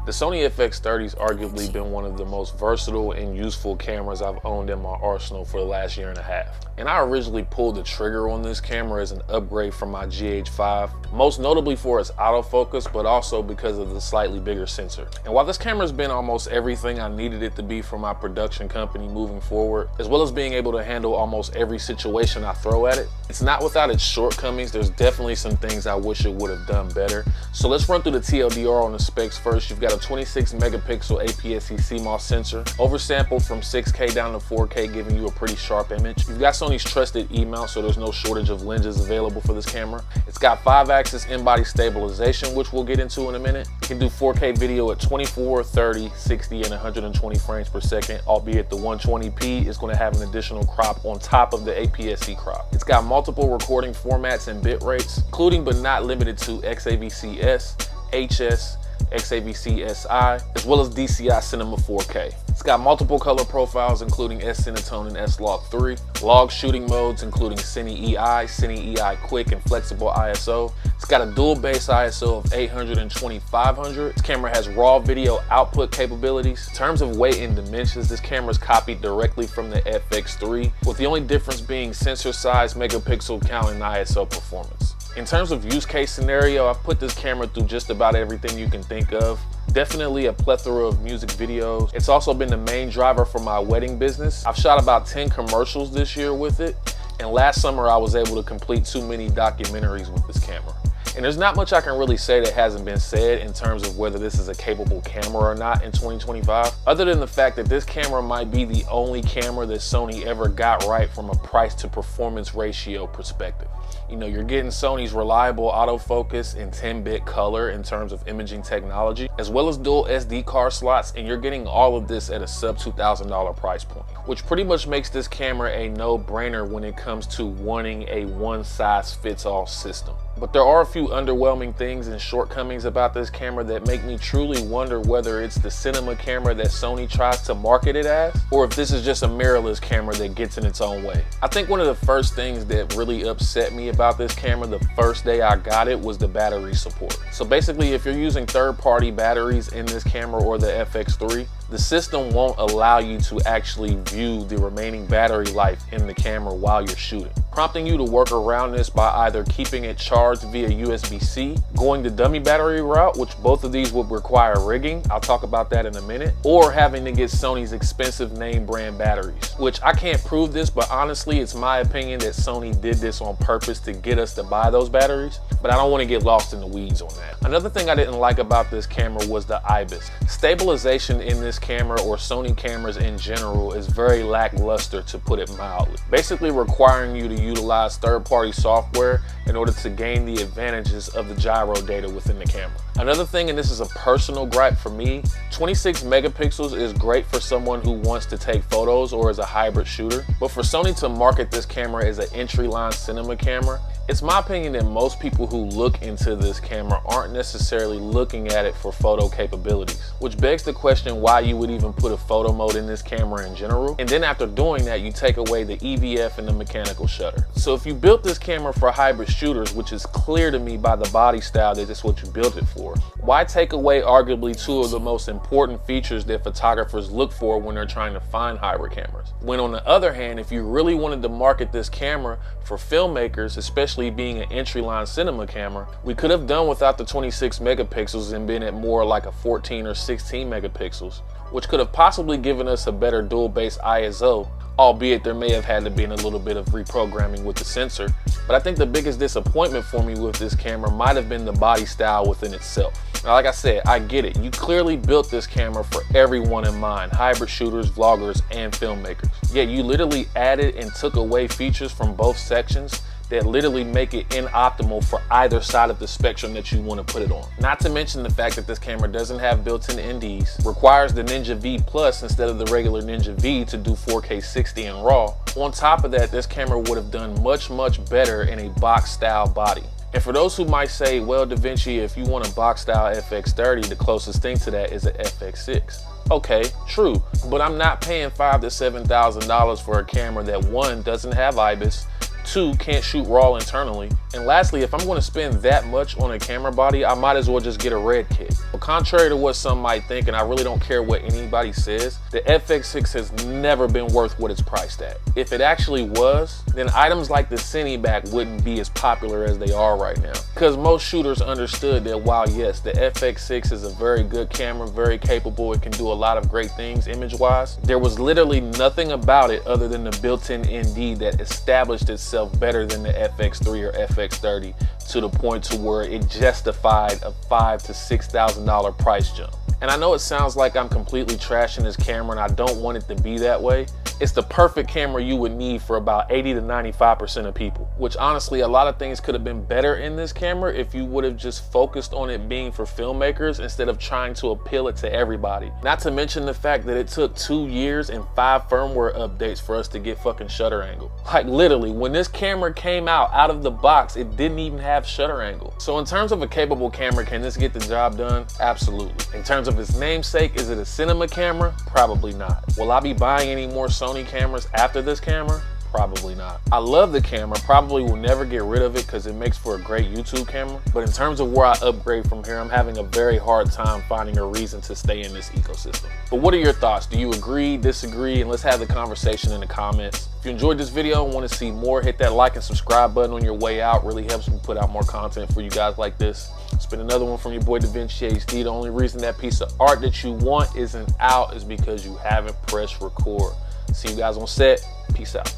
The Sony FX30 has arguably been one of the most versatile and useful cameras I've owned in my arsenal for the last year and a half. And I originally pulled the trigger on this camera as an upgrade from my GH5, most notably for its autofocus, but also because of the slightly bigger sensor. And while this camera's been almost everything I needed it to be for my production company moving forward, as well as being able to handle almost every situation I throw at it, it's not without its shortcomings. There's definitely some things I wish it would have done better. So let's run through the TLDR on the specs first. You've got a 26 megapixel APS-C CMOS sensor, oversampled from 6K down to 4K, giving you a pretty sharp image. You've got Sony's trusted E-mount, so there's no shortage of lenses available for this camera. It's got 5-axis in-body stabilization, which we'll get into in a minute. You can do 4K video at 24, 30, 60, and 120 frames per second, albeit the 120p is going to have an additional crop on top of the APS-C crop. It's got multiple recording formats and bit rates, including but not limited to XAVC-S, HS, XAVC-SI, as well as DCI Cinema 4K. It's got multiple color profiles, including S-Cinetone and S-Log3, log shooting modes, including Cine-EI, Cine-EI Quick, and Flexible ISO. It's got a dual base ISO of 800 and 2500. This camera has raw video output capabilities. In terms of weight and dimensions, this camera is copied directly from the FX3, with the only difference being sensor size, megapixel count, and ISO performance. In terms of use case scenario, I've put this camera through just about everything you can think of. Definitely a plethora of music videos. It's also been the main driver for my wedding business. I've shot about 10 commercials this year with it, and last summer I was able to complete 2 mini documentaries with this camera. And there's not much I can really say that hasn't been said in terms of whether this is a capable camera or not in 2025, other than the fact that this camera might be the only camera that Sony ever got right from a price to performance ratio perspective. You know, you're getting Sony's reliable autofocus in 10-bit color in terms of imaging technology, as well as dual SD card slots, and you're getting all of this at a sub $2,000 price point, which pretty much makes this camera a no-brainer when it comes to wanting a one-size-fits-all system. But there are a few underwhelming things and shortcomings about this camera that make me truly wonder whether it's the cinema camera that Sony tries to market it as, or if this is just a mirrorless camera that gets in its own way. I think one of the first things that really upset me about this camera the first day I got it was the battery support. So basically, if you're using third-party batteries in this camera or the FX3, the system won't allow you to actually view the remaining battery life in the camera while you're shooting, prompting you to work around this by either keeping it charged via USB-C, going the dummy battery route, which both of these would require rigging, I'll talk about that in a minute, or having to get Sony's expensive name brand batteries, which I can't prove this, but honestly, it's my opinion that Sony did this on purpose to get us to buy those batteries, but I don't want to get lost in the weeds on that. Another thing I didn't like about this camera was the IBIS. Stabilization in this camera, or Sony cameras in general, is very lackluster, to put it mildly, basically requiring you to utilize third-party software in order to gain the advantages of the gyro data within the camera. Another thing, and this is a personal gripe for me, 26 megapixels is great for someone who wants to take photos or is a hybrid shooter, but for Sony to market this camera as an entry-line cinema camera, it's my opinion that most people who look into this camera aren't necessarily looking at it for photo capabilities, which begs the question why you would even put a photo mode in this camera in general. And then after doing that, you take away the EVF and the mechanical shutter. So if you built this camera for hybrid shooters, which is clear to me by the body style that it's what you built it for, why take away arguably two of the most important features that photographers look for when they're trying to find hybrid cameras? When on the other hand, if you really wanted to market this camera for filmmakers, especially being an entry-line cinema camera, we could have done without the 26 megapixels and been at more like a 14 or 16 megapixels, which could have possibly given us a better dual base ISO, albeit there may have had to be a little bit of reprogramming with the sensor. But I think the biggest disappointment for me with this camera might have been the body style within itself. Now, like I said, I get it. You clearly built this camera for everyone in mind, hybrid shooters, vloggers, and filmmakers. Yet you literally added and took away features from both sections that literally make it inoptimal for either side of the spectrum that you want to put it on. Not to mention the fact that this camera doesn't have built-in NDs, requires the Ninja V Plus instead of the regular Ninja V to do 4K 60 in RAW. On top of that, this camera would have done much better in a box style body. And for those who might say, well, DaVinci, if you want a box style FX30, the closest thing to that is an FX6. Okay, true, but I'm not paying $5,000 to $7,000 for a camera that, one, doesn't have IBIS, 2, can't shoot RAW internally. And lastly, if I'm going to spend that much on a camera body, I might as well just get a red kit. But contrary to what some might think, and I really don't care what anybody says, the FX6 has never been worth what it's priced at. If it actually was, then items like the Cineback wouldn't be as popular as they are right now. Because most shooters understood that while yes, the FX6 is a very good camera, very capable, it can do a lot of great things image-wise, there was literally nothing about it other than the built-in ND that established itself better than the FX3 or FX30 to the point to where it justified a $5,000 to $6,000 price jump. And I know it sounds like I'm completely trashing this camera and I don't want it to be that way. It's the perfect camera you would need for about 80 to 95% of people, which honestly, a lot of things could have been better in this camera if you would have just focused on it being for filmmakers instead of trying to appeal it to everybody. Not to mention the fact that it took 2 years and 5 firmware updates for us to get fucking shutter angle. Like literally, when this camera came out of the box, it didn't even have shutter angle. So in terms of a capable camera, can this get the job done? Absolutely. In terms of its namesake, is it a cinema camera? Probably not. Will I be buying any more Sony cameras after this camera? Probably not. I love the camera, probably will never get rid of it because it makes for a great YouTube camera. But in terms of where I upgrade from here, I'm having a very hard time finding a reason to stay in this ecosystem. But what are your thoughts? Do you agree, disagree? And let's have the conversation in the comments. If you enjoyed this video and want to see more, hit that like and subscribe button on your way out. Really helps me put out more content for you guys like this. It's been another one from your boy DaVinci HD. The only reason that piece of art that you want isn't out is because you haven't pressed record. See you guys on set. Peace out.